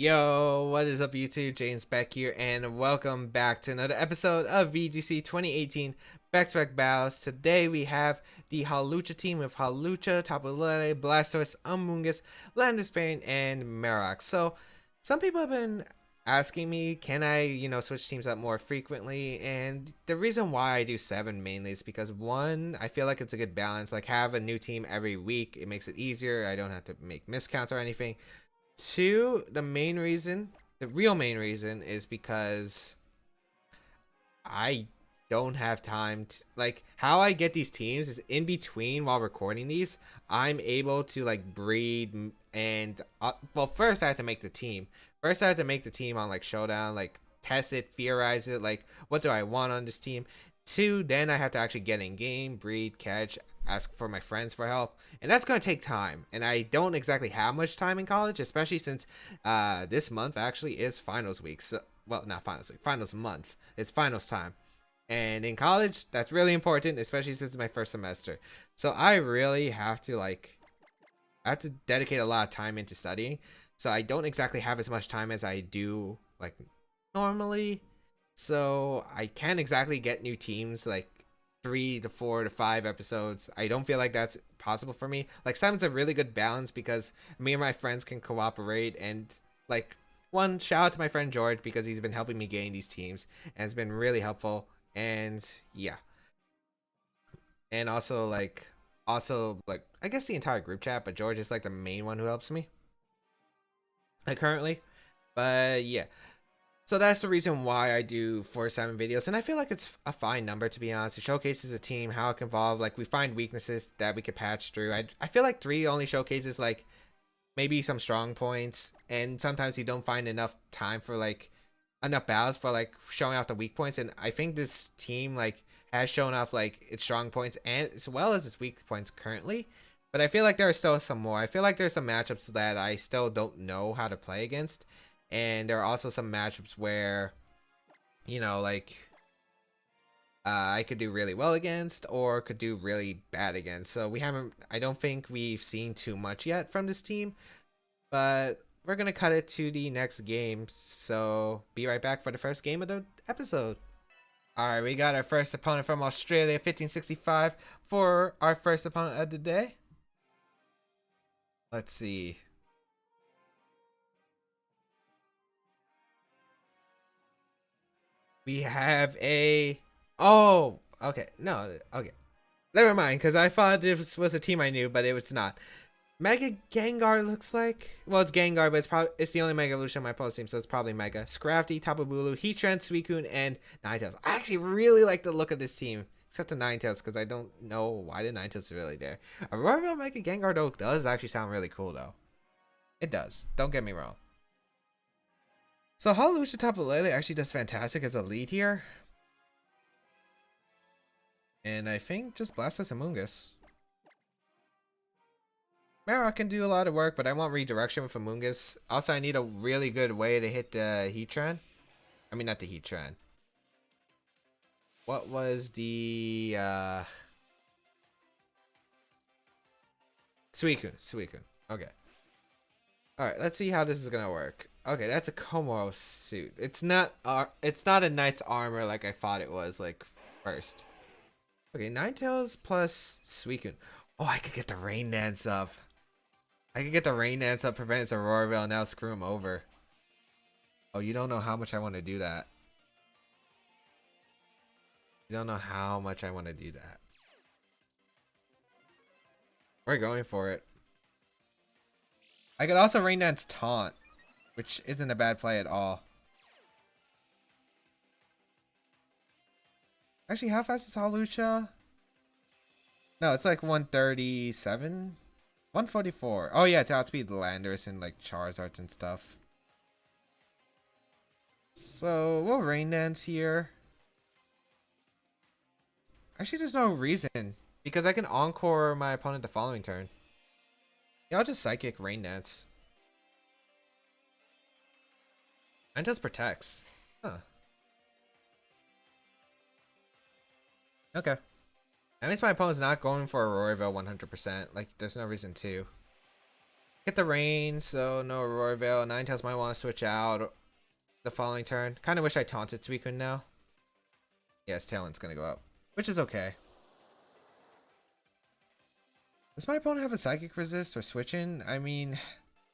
Yo, what is up YouTube? James Baek here, and welcome back to another episode of VGC 2018 Back Battles. Today we have the Hawlucha team with Hawlucha, Tapu Lele, Blastoise, Amoonguss, Landisbane, and Marok. So, some people have been asking me, can I, switch teams up more frequently? And the reason why I do 7 mainly is because, one, I feel like it's a good balance. Like, have a new team every week. It makes it easier. I don't have to make miscounts or anything. Two, the real main reason is because I don't have time to, like, how I get these teams is in between while recording these, I'm able to, like, breed and, well, first I have to make the team. First I have to make the team on, like, Showdown, like, test it, theorize it, like, what do I want on this team? Two, then I have to actually get in game, breed, catch, ask for my friends for help, and that's going to take time, and I don't exactly have much time in college, especially since this month actually is finals week. So, well, not finals week, finals month. It's finals time, and in college that's really important, especially since it's my first semester. So I really have to dedicate a lot of time into studying, so I don't exactly have as much time as I do like normally. So I can't exactly get new teams like 3 to 4 to 5 episodes. I don't feel like that's possible for me. Like, 7's a really good balance because me and my friends can cooperate, and like, one, shout out to my friend George because he's been helping me gain these teams and it's been really helpful. And yeah, and also like I guess the entire group chat, but George is like the main one who helps me like currently. But yeah, so that's the reason why I do 4-7 videos, and I feel like it's a fine number, to be honest. It showcases a team, how it can evolve. Like, we find weaknesses that we could patch through. I feel like 3 only showcases like maybe some strong points, and sometimes you don't find enough time for like enough battles for like showing off the weak points. And I think this team like has shown off like its strong points and as well as its weak points currently. But I feel like there are still some more. I feel like there's some matchups that I still don't know how to play against, and there are also some matchups where, like, I could do really well against or could do really bad against. So I don't think we've seen too much yet from this team, but we're going to cut it to the next game. So be right back for the first game of the episode. Alright, we got our first opponent from Australia, 1565, for our first opponent of the day. Let's see. We have a... Oh, okay. No, okay. Never mind, because I thought this was a team I knew, but it was not. Mega Gengar looks like... Well, it's Gengar, but it's the only Mega Evolution on my opponent's team, so it's probably Mega. Scrafty, Tapu Bulu, Heatran, Suicune, and Ninetales. I actually really like the look of this team, except the Ninetales, because I don't know why the Ninetales is really there. Aurora Mega Gengar, though, does actually sound really cool, though. It does. Don't get me wrong. So Hawlucha Tapu Lele actually does fantastic as a lead here. And I think just Blastoise and Amoonguss. Marok can do a lot of work, but I want redirection with Amoonguss. Also, I need a really good way to hit the Heatran. I mean, not the Heatran. What was the... Suicune. Okay. Alright, let's see how this is gonna work. Okay, that's a Como suit. It's not a Knight's armor like I thought it was, like, first. Okay, Ninetales plus Suicune. Oh, I could get the Rain Dance up. Prevent its Aurora Veil, and now screw him over. Oh, you don't know how much I want to do that. We're going for it. I could also Rain Dance Taunt, which isn't a bad play at all. Actually, how fast is Hawlucha? No, it's like 137? 144. Oh yeah, it's outspeed Landers and like Charizards and stuff. So we'll Rain Dance here. Actually, there's no reason because I can Encore my opponent the following turn. Yeah, I'll just Psychic Rain Dance. Mine just protects. Huh. Okay. That means my opponent's not going for Aurora Veil 100%. Like, there's no reason to. Get the rain, so no Aurora Veil. Ninetales might want to switch out the following turn. Kind of wish I taunted Suicune now. Yes, Tailwind's gonna go up, which is okay. Does my opponent have a Psychic Resist or switch in? I mean,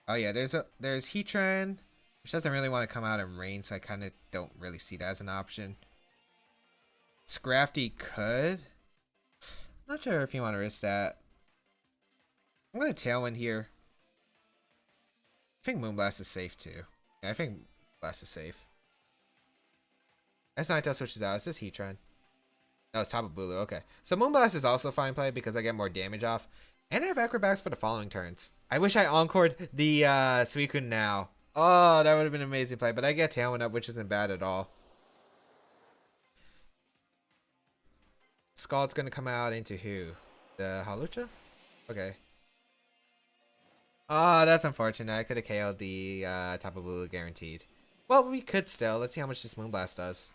oh yeah, there's Heatran, which doesn't really want to come out in rain, so I kind of don't really see that as an option. Scrafty could. Not sure if you want to risk that. I'm gonna Tailwind here. I think Moonblast is safe too. Yeah, I think Moonblast is safe. As Ninetales switches out, it's this Heatran. No, it's Tapu Bulu. Okay. So Moonblast is also fine play because I get more damage off. And I have Acrobatics for the following turns. I wish I encored the Suicune now. Oh, that would have been an amazing play. But I get Tailwind up, which isn't bad at all. Scald's going to come out into who? The Hawlucha? Okay. Oh, that's unfortunate. I could have KO'd the Tapu Bulu guaranteed. Well, we could still. Let's see how much this Moonblast does.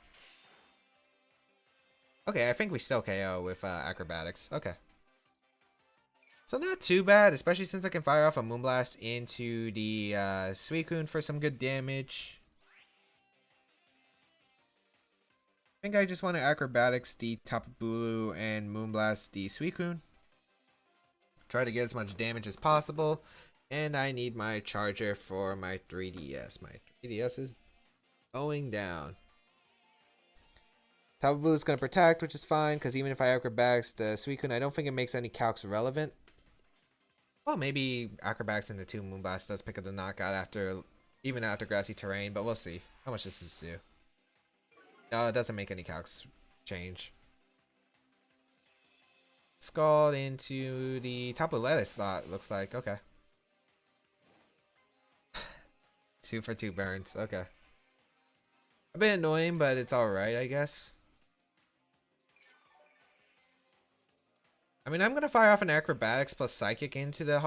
Okay, I think we still KO with Acrobatics. Okay. So not too bad, especially since I can fire off a Moonblast into the Suicune for some good damage. I think I just want to Acrobatics the Tapu Bulu and Moonblast the Suicune. Try to get as much damage as possible. And I need my charger for my 3DS. My 3DS is going down. Tapu Bulu is going to protect, which is fine, because even if I Acrobatics the Suicune, I don't think it makes any calcs relevant. Well, maybe Acrobatics into 2 Moonblast does pick up the knockout even after Grassy Terrain, but we'll see how much this is due. No, it doesn't make any calcs change. Scald into the Tapu Lele slot, looks like. Okay. 2 for 2 burns. Okay. A bit annoying, but it's alright, I guess. I mean, I'm gonna fire off an Acrobatics plus Psychic into the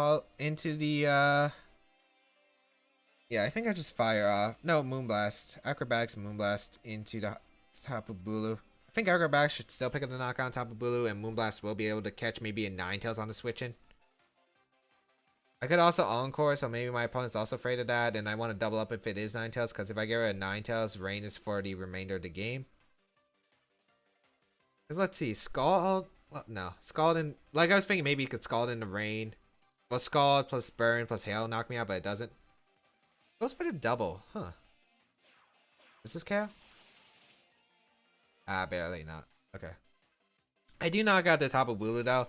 yeah, I think I just fire off. No, Moonblast. Acrobatics Moonblast into the Tapu Bulu. I think Acrobatics should still pick up the knockout on Tapu Bulu, and Moonblast will be able to catch maybe a Ninetales on the switch in. I could also Encore, so maybe my opponent's also afraid of that, and I want to double up if it is Ninetales, because if I get rid of Ninetales, Rain is for the remainder of the game. Because let's see, Scald. Well, no, Scald and like I was thinking maybe you could Scald in the Rain. Well, Scald plus Burn plus Hail knock me out, but it doesn't. Goes for the double, huh? Is this KO? Ah, barely not. Okay. I do knock out the Tapu Bulu though,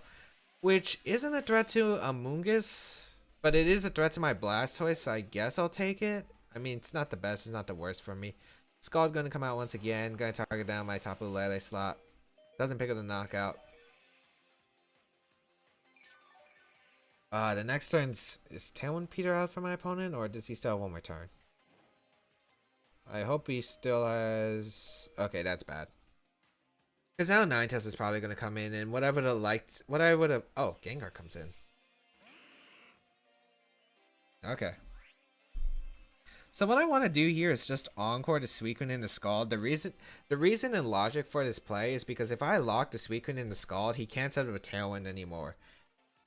which isn't a threat to Amoonguss, but it is a threat to my Blastoise, so I guess I'll take it. I mean, it's not the best, it's not the worst for me. Scald gonna come out once again, gonna target down my Tapu Lele slot. Doesn't pick up the knockout. The next turn is Tailwind Peter out for my opponent, or does he still have one more turn? I hope he still has. Okay, that's bad. Because now Ninetales is probably going to come in, and what I would have. Oh, Gengar comes in. Okay. So what I want to do here is just Encore the Suicune in the Scald. The reason and logic for this play is because if I lock the Suicune in the Scald, he can't set up a Tailwind anymore.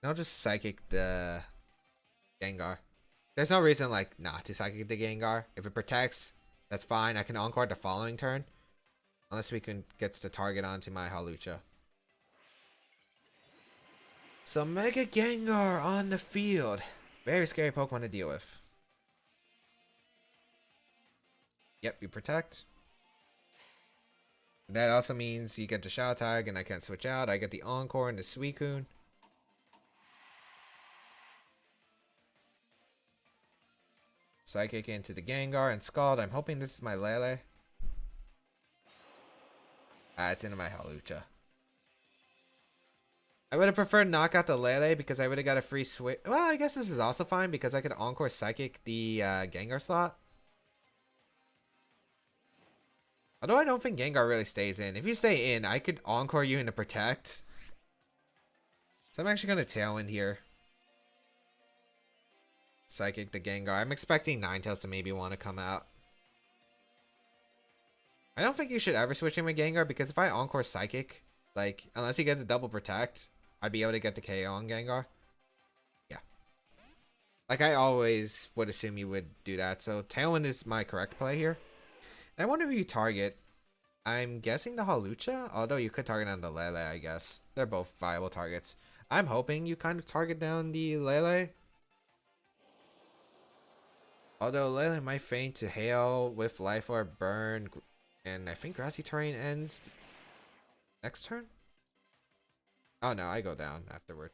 And I'll just Psychic the Gengar. There's no reason like not to Psychic the Gengar. If it protects, that's fine. I can Encore the following turn. Unless Suicune gets the target onto my Hawlucha. So Mega Gengar on the field. Very scary Pokemon to deal with. Yep, you protect. That also means you get the Shout Tag and I can't switch out. I get the Encore and the Suicune. Psychic into the Gengar and Scald. I'm hoping this is my Lele. It's into my Hawlucha. I would have preferred knock out the Lele because I would have got a free switch. Well, I guess this is also fine because I could Encore Psychic the Gengar slot. Although I don't think Gengar really stays in. If you stay in, I could Encore you into Protect. So I'm actually going to Tailwind here. Psychic the Gengar. I'm expecting Ninetales to maybe want to come out. I don't think you should ever switch in with Gengar because if I Encore Psychic, like, unless you get the double Protect, I'd be able to get the KO on Gengar. Yeah. Like, I always would assume you would do that. So, Tailwind is my correct play here. And I wonder if you target. I'm guessing the Hawlucha, although you could target on the Lele, I guess. They're both viable targets. I'm hoping you kind of target down the Lele. Although Lele might feign to Hail with Life Orb, Burn, and I think Grassy Terrain ends next turn? Oh no, I go down afterward.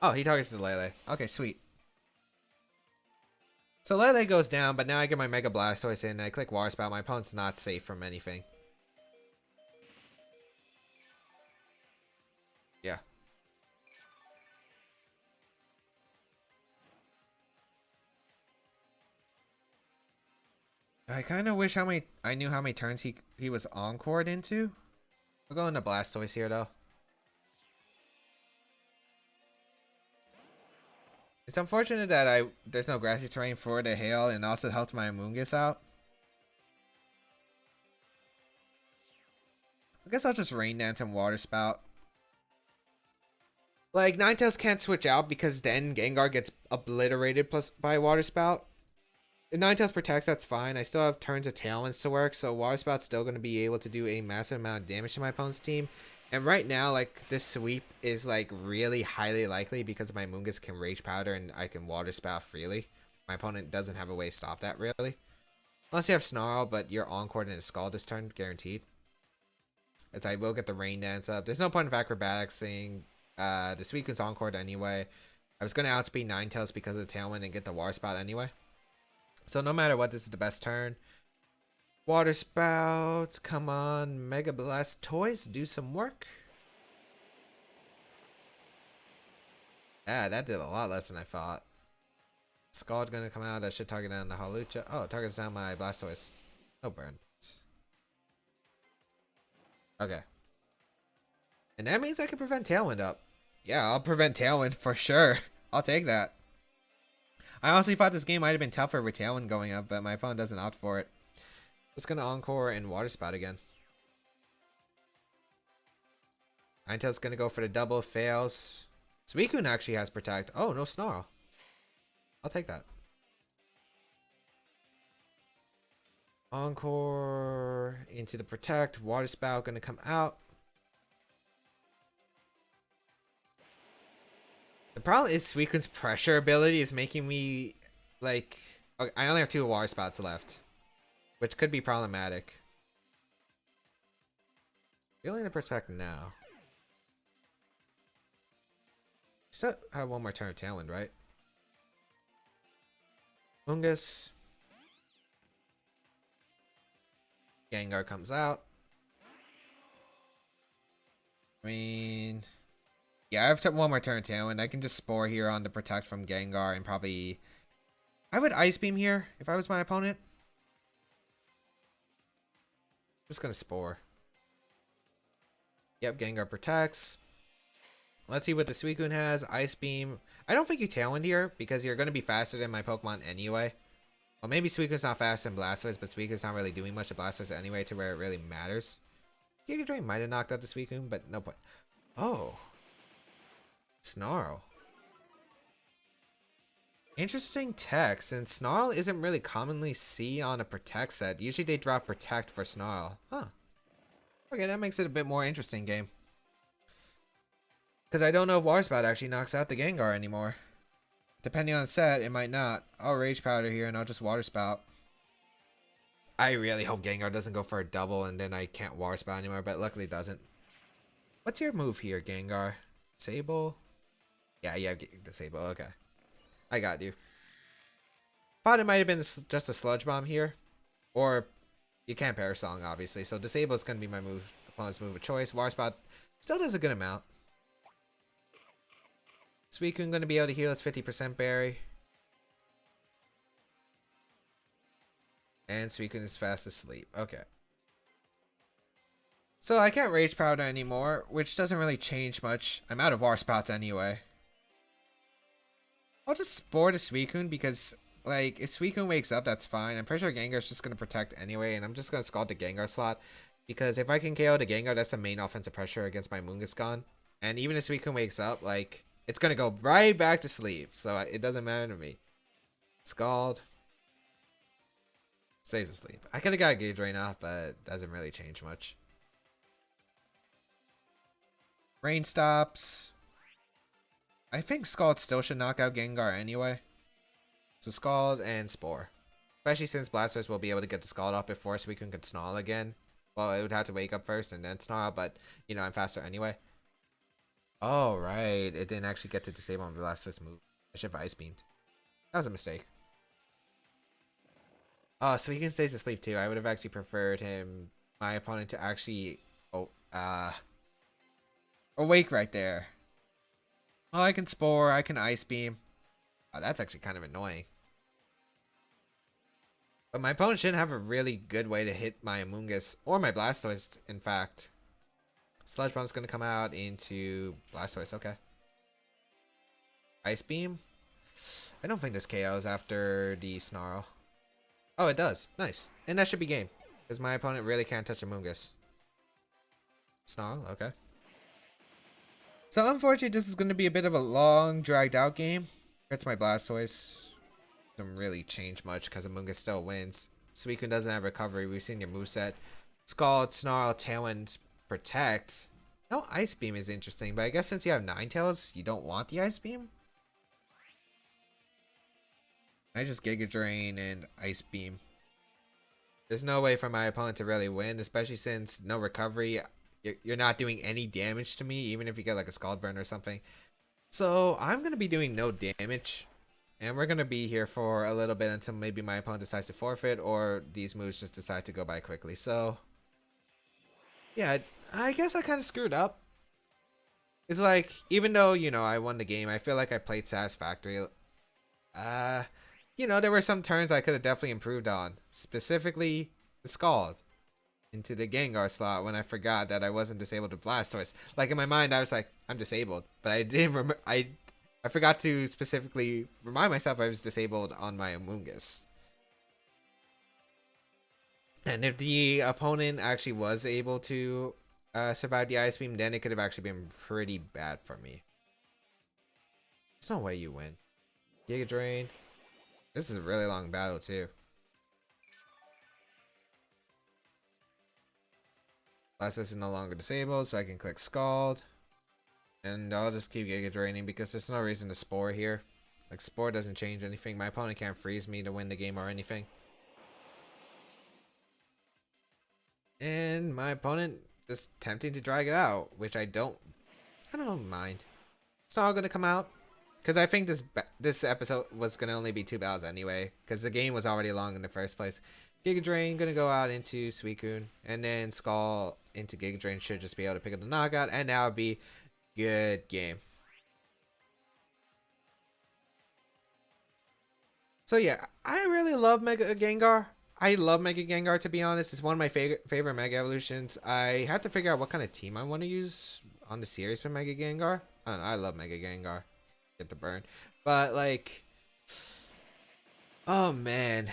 Oh, he targets the Lele. Okay, sweet. So Lele goes down, but now I get my Mega Blastoise in, and I click Water Spout. My opponent's not safe from anything. Yeah. I kind of wish I knew how many turns he was encored into. I'll go into Blastoise here though. It's unfortunate that there's no grassy terrain for the hail, and also helped my Amoonguss out. I guess I'll just Rain Dance and Water Spout. Like, Ninetales can't switch out because then Gengar gets obliterated plus by Water Spout. If Ninetales protects, that's fine. I still have turns of Tailwinds to work, so Water Spout's still going to be able to do a massive amount of damage to my opponent's team. And right now, like, this sweep is, like, really highly likely because my Amoonguss can Rage Powder and I can Water Spout freely. My opponent doesn't have a way to stop that, really. Unless you have Snarl, but you're Encored in a Scald this turn, guaranteed. As I will get the Rain Dance up. There's no point of Acrobaticsing. The Suicune's Encored anyway. I was going to outspeed Ninetales because of the Tailwind and get the Water Spout anyway. So no matter what, this is the best turn. Water Spouts, come on. Mega Blastoise, do some work. Yeah, that did a lot less than I thought. Scald gonna come out. That should target down the Hawlucha. Oh, it targets down my Blastoise. No burn. Okay. And that means I can prevent Tailwind up. Yeah, I'll prevent Tailwind for sure. I'll take that. I honestly thought this game might have been tougher with Tailwind going up, but my opponent doesn't opt for it. Just gonna Encore and Water Spout again. Ninetales gonna go for the double, fails. Suicune actually has Protect. Oh, no Snarl. I'll take that. Encore into the Protect. Water Spout gonna come out. The problem is Suicune's pressure ability is making me, like... Okay, I only have 2 Water Spouts left, which could be problematic. Feeling to Protect now. Still have one more turn of Tailwind, right? Ungus. Gengar comes out. I mean... Yeah, I have one more turn of Tailwind. I can just Spore here on the Protect from Gengar and probably... I would Ice Beam here if I was my opponent. Just gonna Spore. Yep, Gengar protects. Let's see what the Suicune has. Ice Beam. I don't think you Tailwind here because you're gonna be faster than my Pokemon anyway. Well, maybe Suicune's not faster than Blastoise, but Suicune's not really doing much to Blastoise anyway to where it really matters. Giga Drain might have knocked out the Suicune, but no point. Oh. Snarl. Interesting tech, since Snarl isn't really commonly seen on a Protect set. Usually they drop Protect for Snarl. Huh. Okay, that makes it a bit more interesting game. Because I don't know if Water Spout actually knocks out the Gengar anymore. Depending on the set, it might not. I'll Rage Powder here and I'll just Water Spout. I really hope Gengar doesn't go for a double and then I can't Water Spout anymore, but luckily it doesn't. What's your move here, Gengar? Disable? Yeah, you have Disable, okay. I got you. Thought it might have been just a Sludge Bomb here. Or you can't Parasong, Song, obviously. So Disable is going to be my opponent's move of choice. Water Spout still does a good amount. Suicune going to be able to heal its 50% berry. And Suicune is fast asleep. Okay. So I can't Rage Powder anymore, which doesn't really change much. I'm out of Water Spouts anyway. I'll just Spore the Suicune because, like, if Suicune wakes up, that's fine. I'm pretty sure Gengar's just going to Protect anyway, and I'm just going to Scald the Gengar slot. Because if I can KO the Gengar, that's the main offensive pressure against my Amoonguss gone. And even if Suicune wakes up, like, it's gonna go right back to sleep, so it doesn't matter to me. Scald. Stays asleep. I could have got Gauge Drain off, but it doesn't really change much. Rain stops. I think Scald still should knock out Gengar anyway. So Scald and Spore. Especially since Blastoise will be able to get the Scald off before Suicune can Snarl again. Well, it would have to wake up first and then Snarl, but, you know, I'm faster anyway. Oh, right. It didn't actually get to disable on Blastoise move. I should have Ice Beamed. That was a mistake. Oh, so he can stay asleep too. I would have actually preferred my opponent to actually, awake right there. Oh, I can Spore, I can Ice Beam. Oh, that's actually kind of annoying. But my opponent shouldn't have a really good way to hit my Amoonguss, or my Blastoise, in fact. Sludge Bomb's gonna come out into Blastoise, okay. Ice Beam? I don't think this KOs after the Snarl. Oh, it does. Nice. And that should be game. Because my opponent really can't touch Amoonguss. Snarl, okay. So unfortunately, this is going to be a bit of a long, dragged out game. That's my Blastoise. Doesn't really change much because Amoonguss still wins. Suicune doesn't have recovery. We've seen your moveset. Scald, Snarl, Tailwind, Protect. No, Ice Beam is interesting, but I guess since you have Ninetales, you don't want the Ice Beam? I just Giga Drain and Ice Beam. There's no way for my opponent to really win, especially since no recovery. You're not doing any damage to me, even if you get like a Scald Burn or something. So I'm going to be doing no damage. And we're going to be here for a little bit until maybe my opponent decides to forfeit or these moves just decide to go by quickly. So, yeah, I guess I kind of screwed up. It's like, even though, you know, I won the game, I feel like I played satisfactory. You know, there were some turns I could have definitely improved on. Specifically, the Scald into the Gengar slot when I forgot that I wasn't disabled to Blastoise. Like, in my mind, I was like, I'm disabled. But I didn't remember. I forgot to specifically remind myself I was disabled on my Amoonguss. And if the opponent actually was able to survive the Ice Beam, then it could have actually been pretty bad for me. There's no way you win. Giga Drain. This is a really long battle too. Blastoise is no longer disabled, so I can click Scald. And I'll just keep Giga Draining because there's no reason to Spore here. Like, Spore doesn't change anything. My opponent can't freeze me to win the game or anything. And my opponent just tempting to drag it out, which I don't mind. It's not gonna come out. Because I think this episode was going to only be 2 battles anyway. Because the game was already long in the first place. Giga Drain going to go out into Suicune. And then Skull into Giga Drain should just be able to pick up the knockout. And now would be good game. So yeah, I really love Mega Gengar. I love Mega Gengar, to be honest. It's one of my favorite Mega Evolutions. I had to figure out what kind of team I want to use on the series for Mega Gengar. I don't know, I love Mega Gengar. Get the burn, but like, oh man,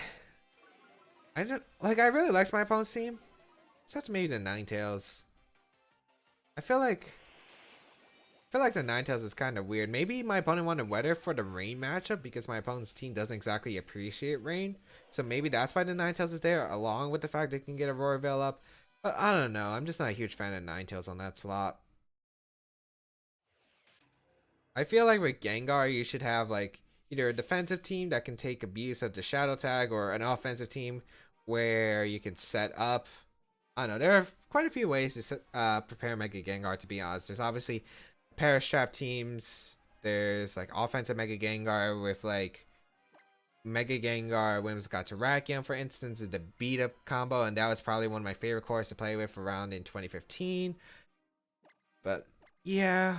I really liked my opponent's team, except maybe the Ninetales. I feel like the Ninetales is kind of weird. Maybe my opponent wanted Weather for the Rain matchup because my opponent's team doesn't exactly appreciate Rain, so maybe that's why the Ninetales is there, along with the fact they can get a Roar Veil up. But I don't know, I'm just not a huge fan of Ninetales on that slot. I feel like with Gengar, you should have like either a defensive team that can take abuse of the Shadow Tag, or an offensive team where you can set up. I don't know, there are quite a few ways to prepare Mega Gengar, to be honest. There's obviously Perish Trap teams. There's like offensive Mega Gengar with like Mega Gengar, Whimsicott Terrakion, for instance, is the beat up combo, and that was probably one of my favorite cores to play with around in 2015. But yeah.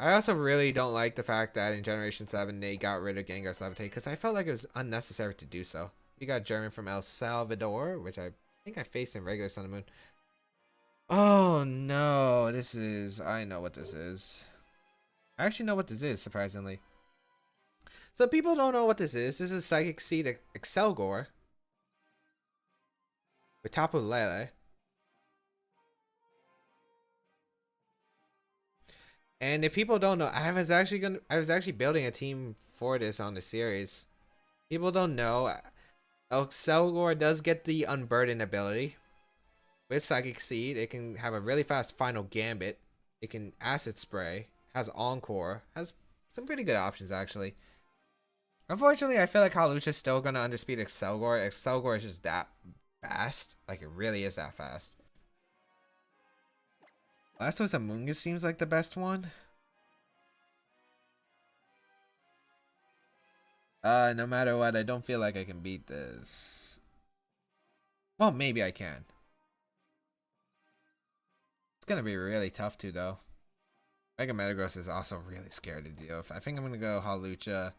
I also really don't like the fact that in Generation 7 they got rid of Gengar's Levitate, because I felt like it was unnecessary to do so. We got German from El Salvador, which I think I faced in regular Sun and Moon. Oh no, I know what this is. I actually know what this is, surprisingly. So people don't know what this is. This is Psychic Seed Accelgor with Tapu Lele. And if people don't know, I was actually building a team for this on the series. People don't know, Accelgor does get the Unburden ability. With Psychic Seed, it can have a really fast Final Gambit. It can Acid Spray, has Encore, has some pretty good options actually. Unfortunately, I feel like Hawlucha is still gonna underspeed Accelgor. Accelgor is just that fast. Like, it really is that fast. Blastoise Amoonguss seems like the best one. No matter what, I don't feel like I can beat this. Well, maybe I can. It's gonna be really tough too, though. Mega Metagross is also really scared to deal with. I think I'm gonna go Hawlucha.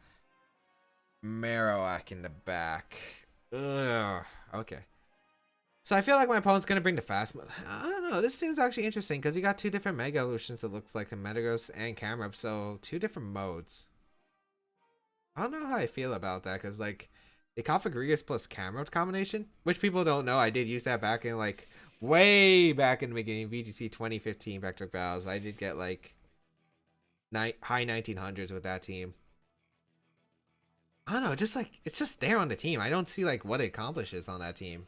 Marowak in the back. Ugh. Okay. So I feel like my opponent's gonna bring the fast mode. I don't know. This seems actually interesting because you got two different Mega Evolutions. It looks like in Metagross and Camerupt, so two different modes. I don't know how I feel about that because like the Cofagrigus plus Camerupt combination, which people don't know, I did use that back in like way back in the beginning, VGC 2015 Back Battles. I did get like high 1900s with that team. I don't know, just like it's just there on the team. I don't see like what it accomplishes on that team.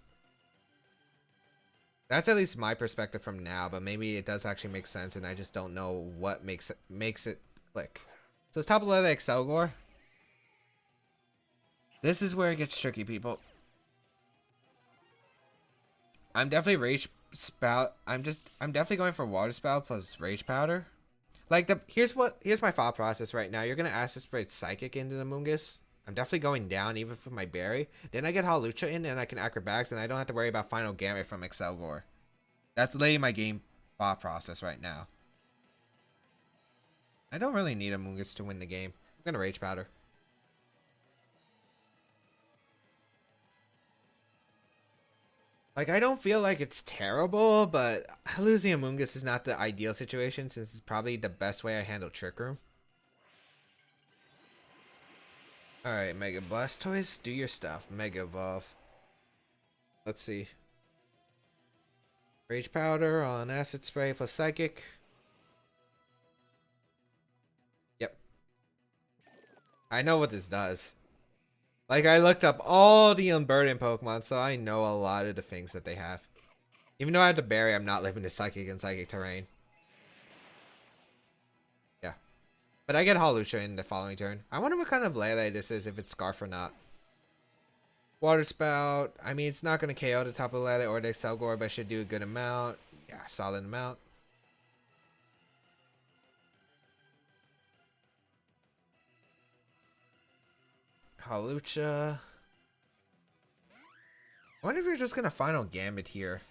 That's at least my perspective from now, but maybe it does actually make sense, and I just don't know what makes it click. So it's top of the Accelgor. This is where it gets tricky, people. I'm definitely Rage Spout. I'm definitely going for Water Spout plus Rage Powder. Like here's my thought process right now. You're gonna Acid Spray Psychic into the Moongus. I'm definitely going down even for my berry. Then I get Hawlucha in and I can Acrobatics and I don't have to worry about Final Gambit from Accelgor. That's literally my game thought process right now. I don't really need a Moongus to win the game. I'm gonna Rage Powder. Like, I don't feel like it's terrible, but losing a Moongus is not the ideal situation since it's probably the best way I handle Trick Room. Alright, Mega Blastoise, do your stuff. Mega Evolve. Let's see. Rage Powder on Acid Spray plus Psychic. Yep. I know what this does. Like, I looked up all the Unburden Pokemon, so I know a lot of the things that they have. Even though I have the berry, I'm not living the Psychic and Psychic Terrain. Yeah. But I get Hawlucha in the following turn. I wonder what kind of Lele this is, if it's Scarf or not. Water Spout. I mean, it's not going to KO the top of Lele or the Accelgor, but should do a good amount. Yeah, solid amount. Hawlucha. I wonder if you're just going to Final Gambit here.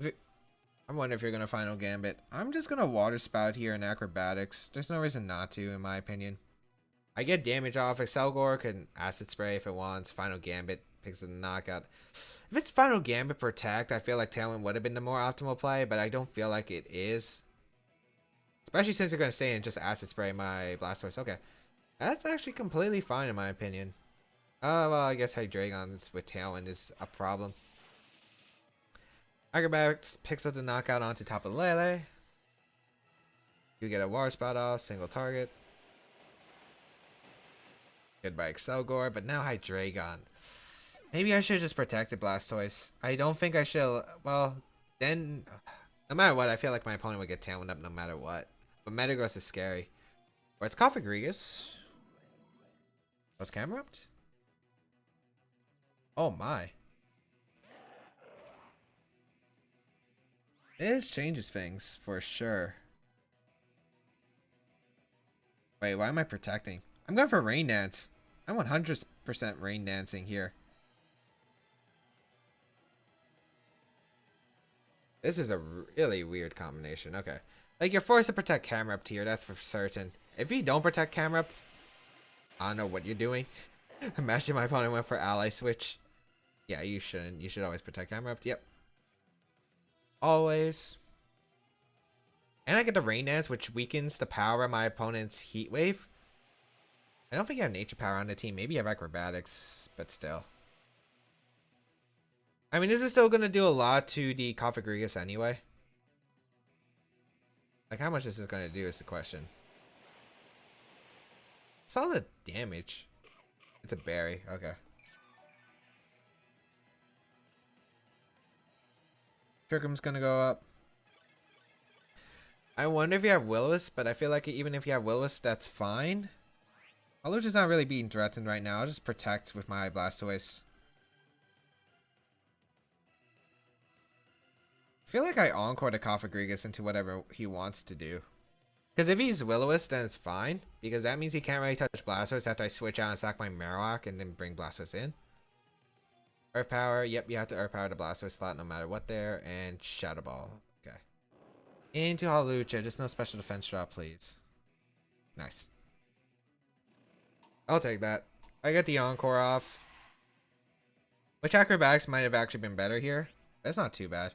I wonder if you're going to Final Gambit. I'm just going to Water Spout here in Acrobatics. There's no reason not to, in my opinion. I get damage off. Accelgor can Acid Spray if it wants. Final Gambit picks a knockout. If it's Final Gambit Protect, I feel like Tailwind would have been the more optimal play, but I don't feel like it is. Especially since you're going to stay and just Acid Spray my Blastoise. Okay. That's actually completely fine in my opinion. Well, I guess Hydreigon with Tailwind is a problem. Acrobatics picks up the knockout onto top of Lele. You get a Water Spout off, single target. Goodbye Accelgor, but now Hydreigon. Maybe I should have just protected Blastoise. I don't think I should. Well, then, no matter what, I feel like my opponent would get Tailwind up no matter what. But Metagross is scary. Or it's Cofagrigus. What's Camerupt? Oh my. This changes things for sure. Wait, why am I protecting? I'm going for Rain Dance. I'm 100% Rain Dancing here. This is a really weird combination. Okay. Like, you're forced to protect Camerupt here, that's for certain. If you don't protect Camerupt, I don't know what you're doing. Imagine my opponent went for Ally Switch. Yeah, you shouldn't. You should always protect Camerupt. Yep. Always. And I get the Rain Dance, which weakens the power of my opponent's Heat Wave. I don't think you have Nature Power on the team. Maybe you have Acrobatics, but still. I mean, this is still going to do a lot to the Cofagrigus anyway. Like, how much is this going to do is the question. Saw the damage. It's a berry. Okay. Trickum's going to go up. I wonder if you have Will-O-Wisp, but I feel like even if you have Will-O-Wisp, that's fine. Hawlucha's not really being threatened right now. I'll just protect with my Blastoise. I feel like I Encore the Cofagrigus into whatever he wants to do. Because if he's Will-O-Wisp, then it's fine. Because that means he can't really touch Blastoise after I switch out and sack my Marowak and then bring Blastoise in. Earth Power. Yep, you have to Earth Power the Blastoise slot no matter what there. And Shadow Ball. Okay. Into Hawlucha. Just no special defense drop, please. Nice. I'll take that. I get the Encore off. Which Acrobatics might have actually been better here. That's not too bad.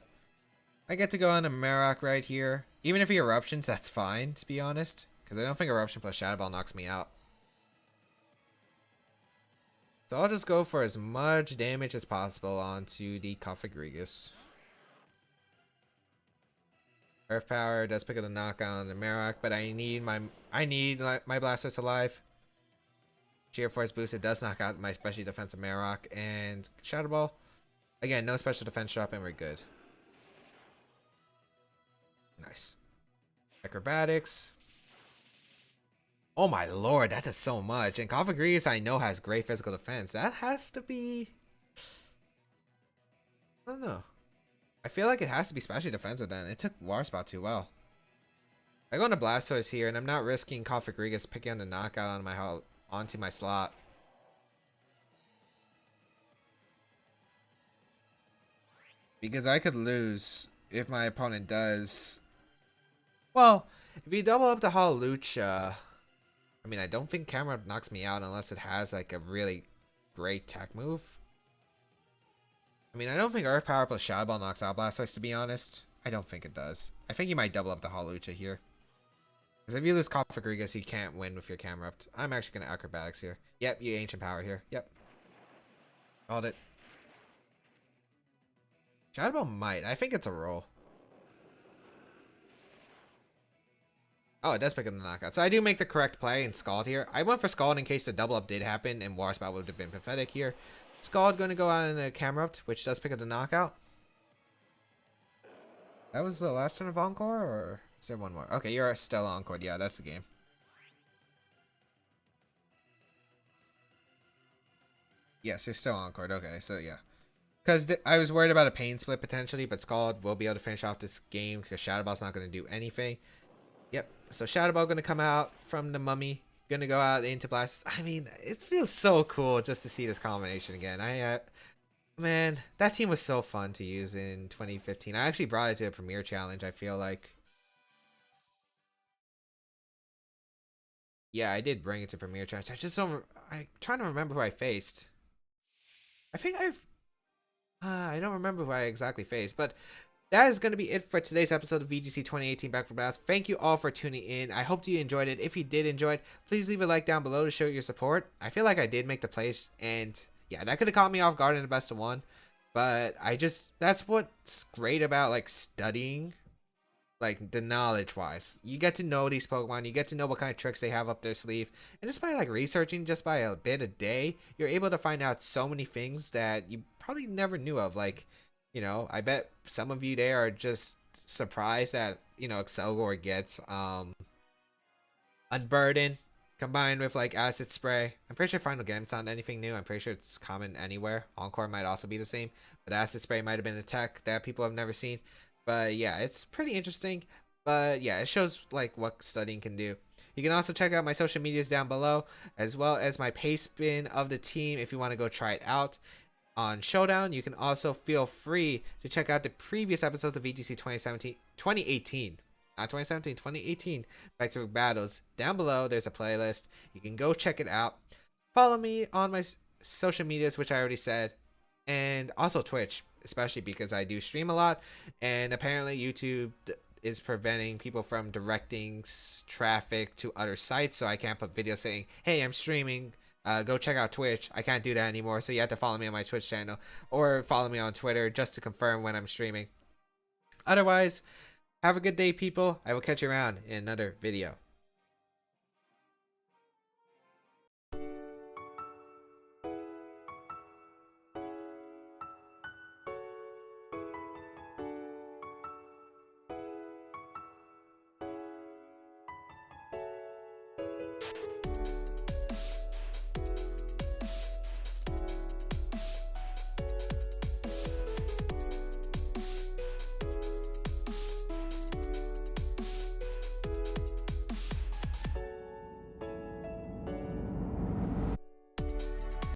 I get to go on a Marowak right here. Even if he Eruptions, that's fine, to be honest. Because I don't think Eruption plus Shadow Ball knocks me out. So I'll just go for as much damage as possible onto the Cofagrigus. Earth Power does pick up the knockout on the Marowak, but I need my Blastoise alive. Sheer Force boost, it does knock out my specially defensive Marowak and Shadow Ball. Again, no special defense drop and we're good. Nice. Acrobatics. Oh my lord, that does so much. And Cofagrigus I know has great physical defense. That has to be... I don't know. I feel like it has to be specially defensive then. It took Water Spout too well. I go into Blastoise here and I'm not risking Cofagrigus picking on the knockout on my onto my slot. Because I could lose if my opponent does. Well, if you double up the Hawlucha, I mean, I don't think Camerupt knocks me out unless it has like a really great tech move. I mean, I don't think Earth Power plus Shadow Ball knocks out Blastoise, to be honest. I don't think it does. I think you might double up the Hawlucha here. Because if you lose Cofagrigus, you can't win with your Camerupt. I'm actually going to Acrobatics here. Yep, you Ancient Power here. Yep. Called it. Shadow Ball might. I think it's a roll. Oh, it does pick up the knockout. So I do make the correct play and Scald here. I went for Scald in case the double up did happen and Water Spout would have been pathetic here. Scald going to go out in a Camerupt, which does pick up the knockout. That was the last turn of Encore, or is there one more? Okay, you're still Encore. Yeah, that's the game. Yes, you're still Encore. Okay, so yeah. Because I was worried about a Pain Split potentially, but Scald will be able to finish off this game because Shadow Ball's not going to do anything. Yep, so Shadow Ball going to come out from the Mummy. Going to go out into Blast. I mean, it feels so cool just to see this combination again. Man, that team was so fun to use in 2015. I actually brought it to a Premier Challenge, I feel like. Yeah, I did bring it to Premier Challenge. I'm trying to remember who I faced. I think I don't remember who I exactly faced, but that is going to be it for today's episode of VGC 2018 Back for Battles. Thank you all for tuning in. I hope you enjoyed it. If you did enjoy it, please leave a like down below to show your support. I feel like I did make the plays, and yeah, that could have caught me off guard in the best of one. But that's what's great about like studying, like the knowledge wise. You get to know these Pokemon, you get to know what kind of tricks they have up their sleeve. And just by like researching just by a bit a day, you're able to find out so many things that you probably never knew of. Like, you know, I bet some of you there are just surprised that, you know, Accelgor gets Unburden combined with like Acid Spray. I'm pretty sure Final Game's not anything new. I'm pretty sure it's common anywhere. Encore might also be the same, but Acid Spray might have been a tech that people have never seen. But yeah, it's pretty interesting. But yeah, it shows like what studying can do. You can also check out my social medias down below, as well as my pace spin of the team if you want to go try it out on Showdown. You can also feel free to check out the previous episodes of VGC 2018. Not 2017, 2018 Back to Battles. Down below, there's a playlist. You can go check it out. Follow me on my social medias, which I already said. And also Twitch, especially because I do stream a lot. And apparently YouTube is preventing people from directing traffic to other sites. So I can't put videos saying, hey, I'm streaming. Go check out Twitch. I can't do that anymore. So you have to follow me on my Twitch channel. Or follow me on Twitter just to confirm when I'm streaming. Otherwise, Have a good day, people. I will catch you around in another video.